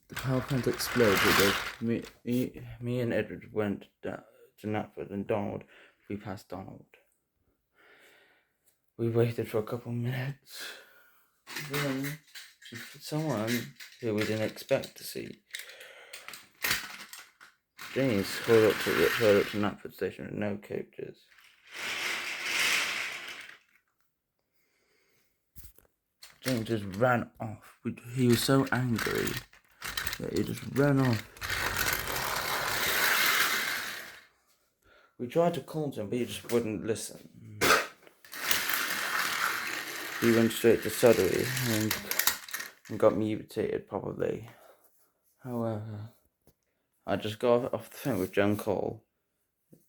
the power plant exploded. Me and Edward went to Knapford, and Donald, we passed Donald. We waited for a couple minutes. Then someone who we didn't expect to see, James, rode up to Knapford station with no coaches. James just ran off. He was so angry that he just ran off. We tried to call to him, but he just wouldn't listen. He went straight to sodor and got mutated, probably. However, I just got off the phone with John Cole.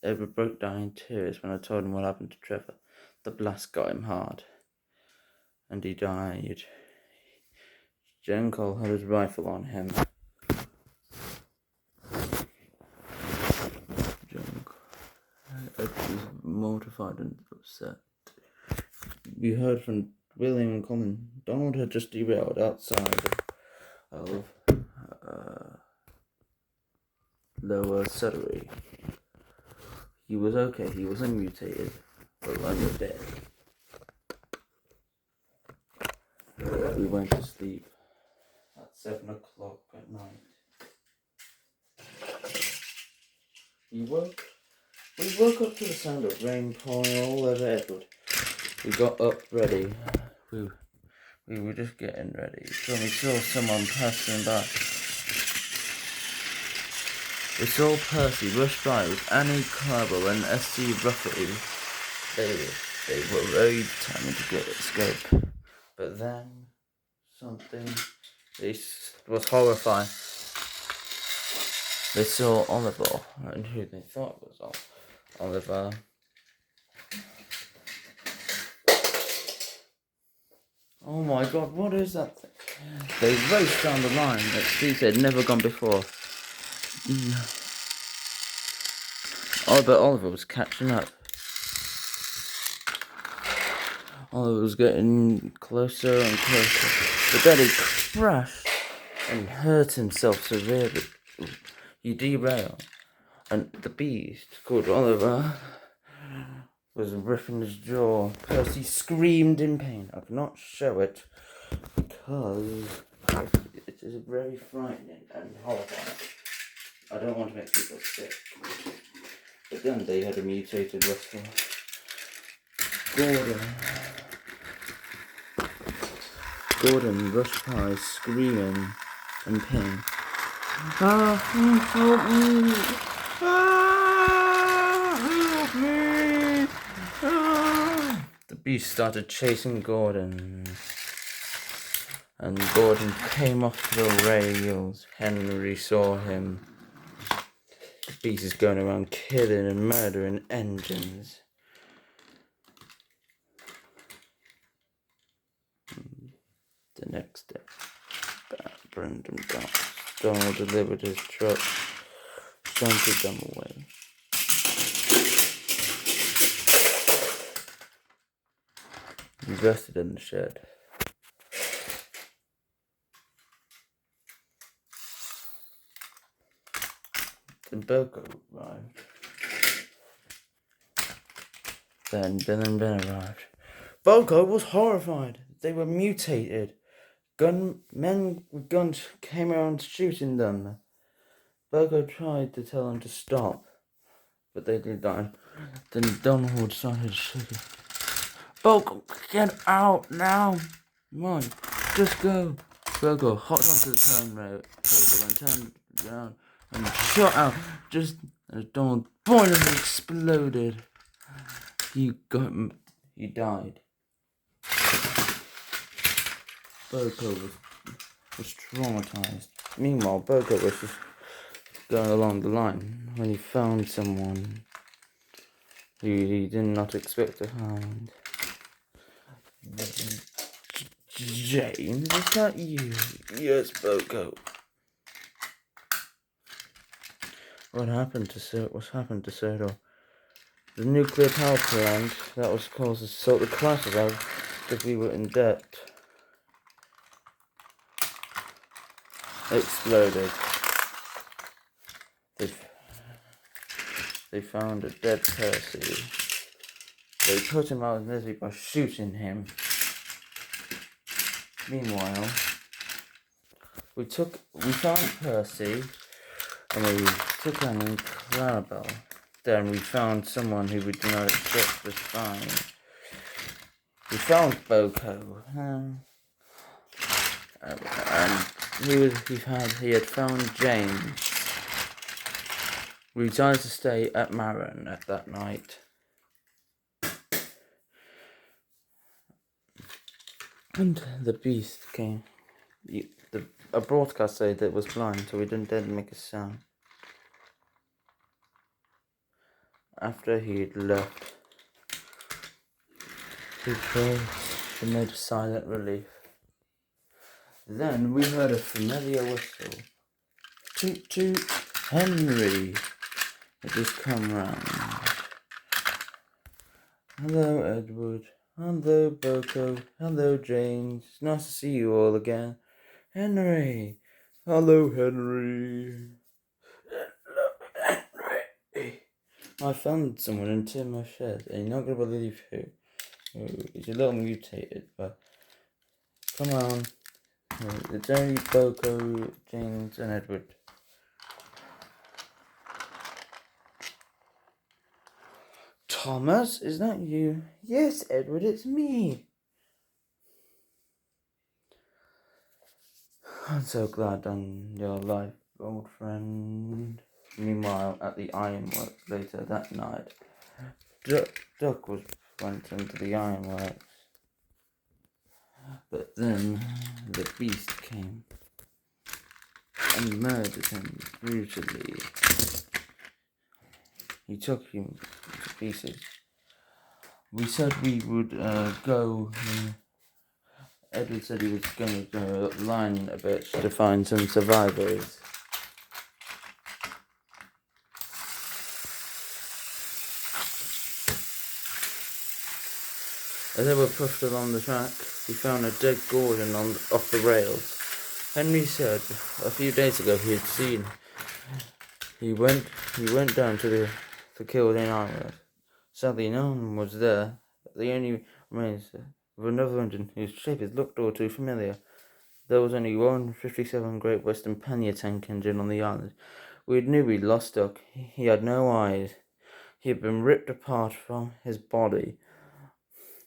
Edward broke down in tears when I told him what happened to Trevor. The blast got him hard, and he died. John Cole had his rifle on him. Ed was mortified and upset. We heard from William and Colin. Donald had just derailed outside of Lower Sudbury. He was okay, he wasn't mutated, but when we were dead. We went to sleep at 7 o'clock at night. We woke up to the sound of rain pouring all over Edward. We got up ready. We were just getting ready when we saw someone passing by. We saw Percy rush by with Annie Carble and S.C. Rafferty. They were very determined to escape. But then something was horrifying. They saw Oliver, and who they thought was Oliver. Oh my god, what is that thing? They raced down the line that Steve had never gone before. But Oliver was catching up. Oliver was getting closer and closer. But then he crashed and hurt himself severely. He derailed. And the beast, called Oliver, was ripping his jaw. Percy screamed in pain. I cannot show it because it is very frightening and horrifying. I don't want to make people sick. But then they had a mutated wrestler. Gordon rushed by screaming in pain. Help me! Help me! The beast started chasing Gordon. And Gordon came off the rails. Henry saw him. The beast is going around killing and murdering engines. The next day, Brendan Donald delivered his truck, shunted them away. He rested in the shed. Then Boko arrived. Then Bill and Ben arrived. Boko was horrified. They were mutated. Men with guns came around shooting them. Boko tried to tell them to stop, but they did die. Then Donald started shaking. Boko, get out now! Come on, just go. Boko hopped onto the table and turned around and shot out just as Donald boingly exploded. He died. Boko was traumatized. Meanwhile, Boko was just going along the line when he found someone who he did not expect to find. James, is that you? Yes, Boko. What happened to Sodor? The nuclear power plant that was caused to sort the classes out because we were in debt. exploded. They found a dead Percy. They put him out of misery by shooting him. Meanwhile, we found Percy, and we took Annie and Clarabelle. Then we found someone who we did not expect was fine. We found Boko, and he had found James. We decided to stay at Marin at that night. And the beast came. A broadcast said that it was blind, so we didn't dare to make a sound. After he had left, we prayed and made a silent relief. Then we heard a familiar whistle. Toot toot, Henry had just come round. Hello, Edward. Hello, Boko. Hello, James. Nice to see you all again. Henry. Hello, Henry. Hello, Henry. I found someone in Tim's shed, and you're not going to believe who. He's a little mutated, but come on. It's only Boko, James, and Edward. Thomas, is that you? Yes, Edward, it's me. I'm so glad on your life, old friend. Meanwhile, at the ironworks later that night, Duck went into the ironworks. But then the beast came and murdered him brutally. He took him to pieces. We said we would go. Edward said he was going to go line a bit to find some survivors. As they were pushed along the track, we found a dead Gordon off the rails. Henry said a few days ago he had seen. He went down to kill the ironworks. Sadly, no one was there. The only remains of another engine whose shape looked all too familiar. There was only one 57 Great Western pannier tank engine on the island. We knew we'd lost Duck. He had no eyes. He had been ripped apart from his body.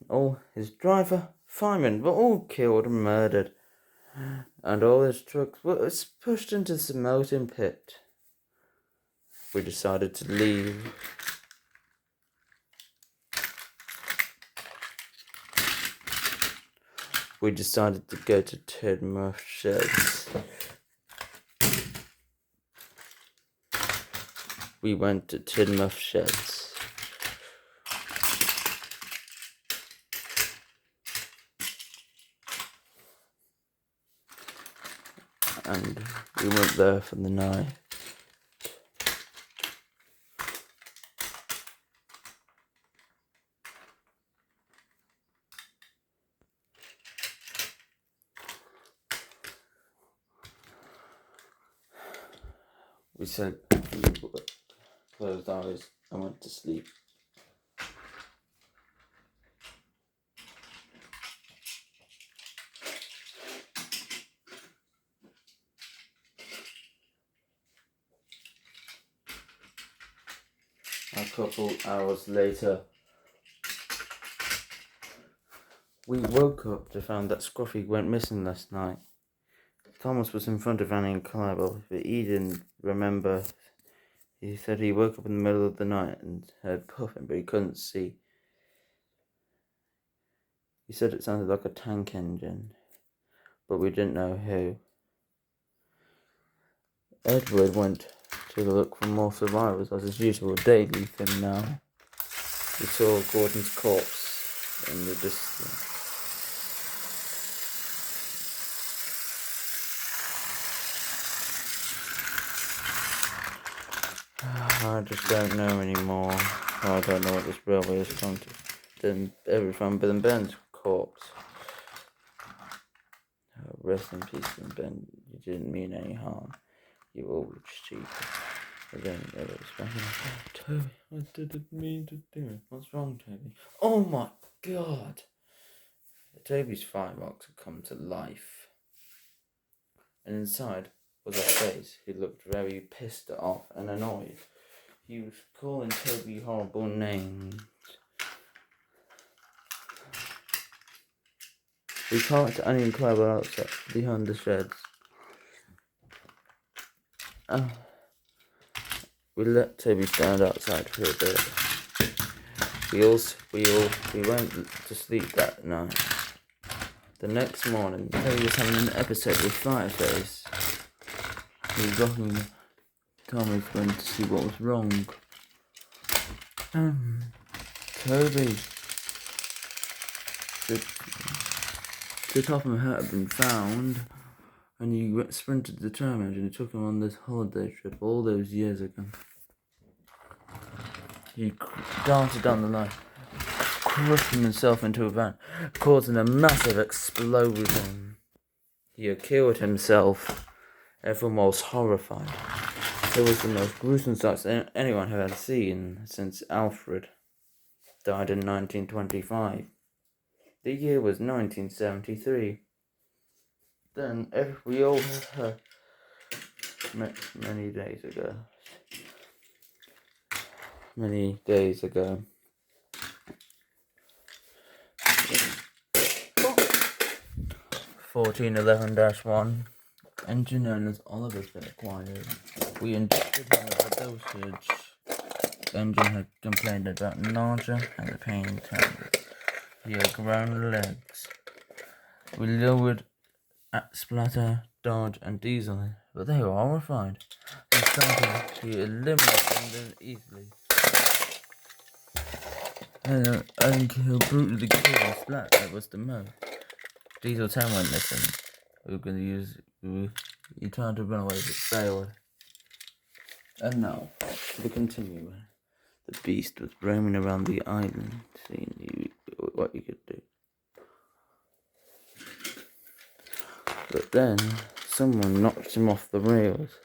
All his driver, fireman were all killed and murdered. And all his trucks were pushed into the melting pit. We decided to leave. We decided to go to Tidmouth Sheds. We went to Tidmouth Sheds. And we went there for the night. We said, closed eyes and went to sleep. A couple hours later, we woke up to find that Scruffy went missing last night. Thomas was in front of Annie and Clarabelle, but he didn't remember. He said he woke up in the middle of the night and heard puffing, but he couldn't see. He said it sounded like a tank engine, but we didn't know who. Edward went to look for more survivors as his usual daily thing now. We saw Gordon's corpse in the distance. I just don't know anymore. I don't know what this railway is going to. Then everyone but Ben's corpse. Rest in peace, Ben. You didn't mean any harm. You always cheated. But then it was back in. Toby, I didn't mean to do it. What's wrong, Toby? Oh my God! Toby's firebox had come to life. And inside was a face who looked very pissed off and annoyed. He was calling Toby horrible names. We parked Onion Club outside behind the sheds. We let Toby stand outside for a bit. We went to sleep that night. The next morning, Toby was having an episode with Fireface. He got me. Tom was going to see what was wrong. Toby. The top of my hat had been found, and he sprinted to the terminal and took him on this holiday trip all those years ago. He darted down the line, crushing himself into a van, causing a massive explosion. He had killed himself. Everyone was horrified. It was the most gruesome sight anyone had seen since Alfred died in 1925. The year was 1973. Then we all heard many days ago. 1411-1. Engine known as Oliver's been acquired. We injected him with a dosage. The engine had complained about nausea and the pain turned. He had ground legs. We lowered at Splatter, Dodge, and Diesel, but they were horrified. We started to eliminate them easily. And brutally killed Splatter was the most. Diesel 10 went missing. We were going to use. He tried to run away but failed. And now, to continue. The beast was roaming around the island, seeing what he could do. But then, someone knocked him off the rails.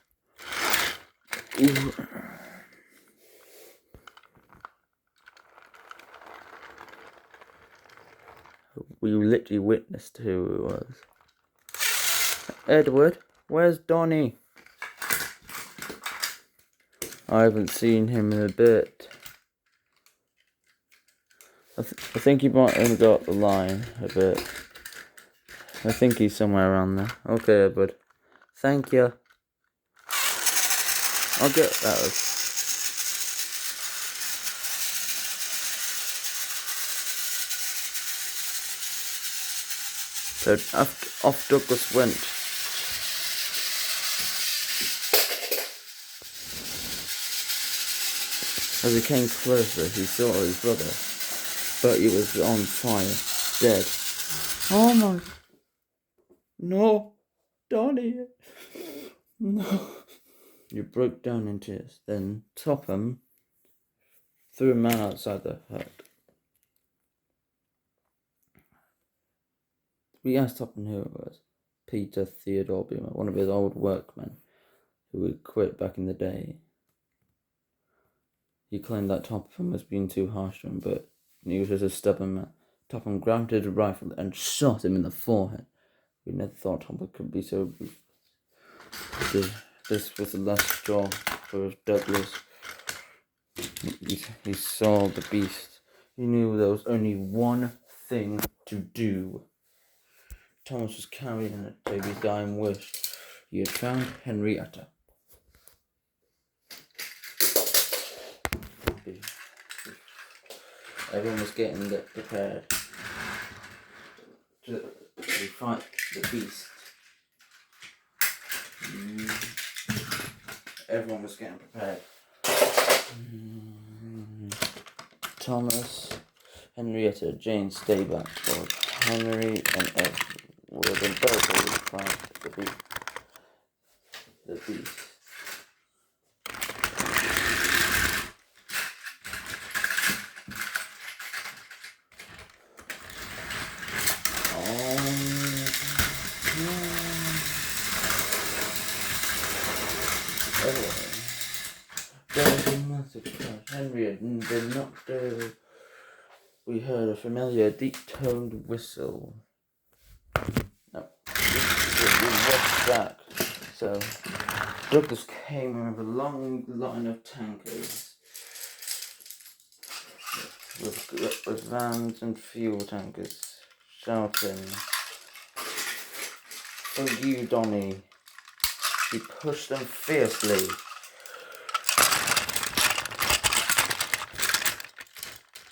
We literally witnessed who it was. Edward, where's Donnie? I haven't seen him in a bit. I think he might have got the line a bit. I think he's somewhere around there. Okay, Edward. Thank you. I'll get that. So off Douglas went. As he came closer, he saw his brother, but he was on fire, dead. Oh my! No, Donnie! No! He broke down in tears. Then Topham threw a man outside the hut. We asked Topham who it was. Peter Theodore Beamer, one of his old workmen who had quit back in the day. He claimed that Topham was being too harsh to him, but he was just a stubborn man. Topham grabbed his rifle and shot him in the forehead. We never thought Topham could be so brutal. This was the last straw for Douglas. He saw the beast. He knew there was only one thing to do. Thomas was carrying Toby's dying wish. He had found Henrietta. Everyone was getting prepared to fight the beast. Everyone was getting prepared. Thomas, Henrietta, Jane stay back for Henry and Ed would have been both able to fight the beast. massive crash. Henry had been knocked over. We heard a familiar deep-toned whistle. No, we rushed back. So Douglas came in with a long line of tankers with vans and fuel tankers, shouting, "For you, Donny!" He pushed them fiercely.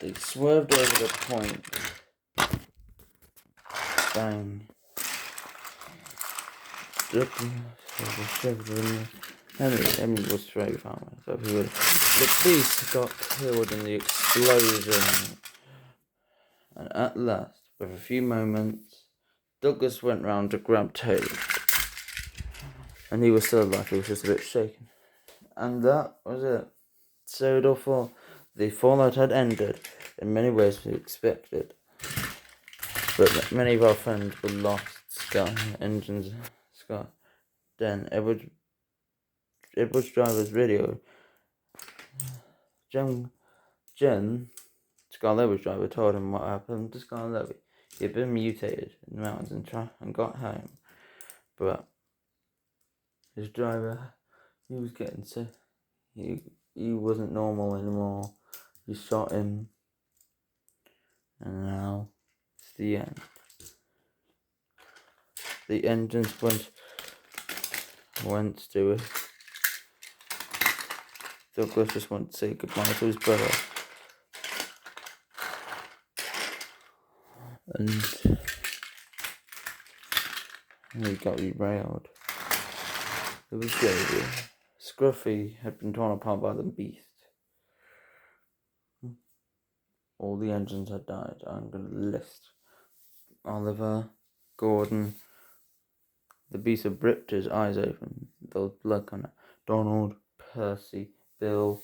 They swerved over the point. Bang. Henry was very far away, so he would. The beast got killed in the explosion. And at last, with a few moments, Douglas went round to grab Toad. And he was still alive, he was just a bit shaken. And that was it. Sodor 4. The fallout had ended. In many ways we expected. But many of our friends were lost. Engines, Scott. Then Edward's driver's radio. Jen, Scarlevi's driver, told him what happened to Scarlevi. He had been mutated in the mountains and got home. But his driver, he was getting sick. He wasn't normal anymore. He shot him. And now it's the end. The engines went to it. Douglas just wanted to say goodbye to his brother. And he got derailed. It was scary. Scruffy had been torn apart by the beast. All the engines had died. I'm going to list Oliver, Gordon. The beast had ripped his eyes open. There was blood coming out. Donald, Percy, Bill,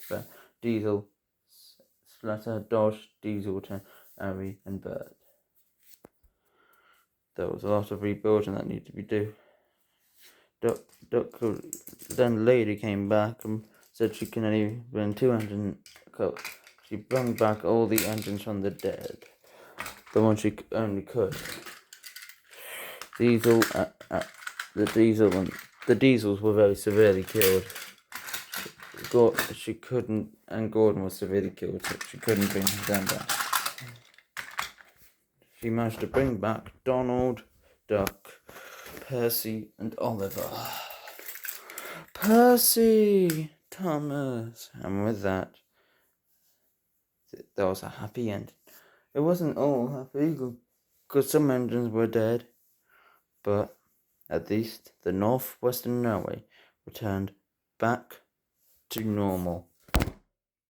Diesel, Slatter, Dodge, Dieselton, Harry, and Bert. There was a lot of rebuilding that needed to be done. Then the lady came back and said she can only run 2 engines. She brought back all the engines from the dead. The ones she only could. The diesels were very severely killed. She couldn't, and Gordon was severely killed, so she couldn't bring them back. She managed to bring back Donald, Duck, Percy, and Oliver. Percy! Thomas! And with that, there was a happy ending. It wasn't all happy, because some engines were dead, but at least the Northwestern Railway returned back to normal.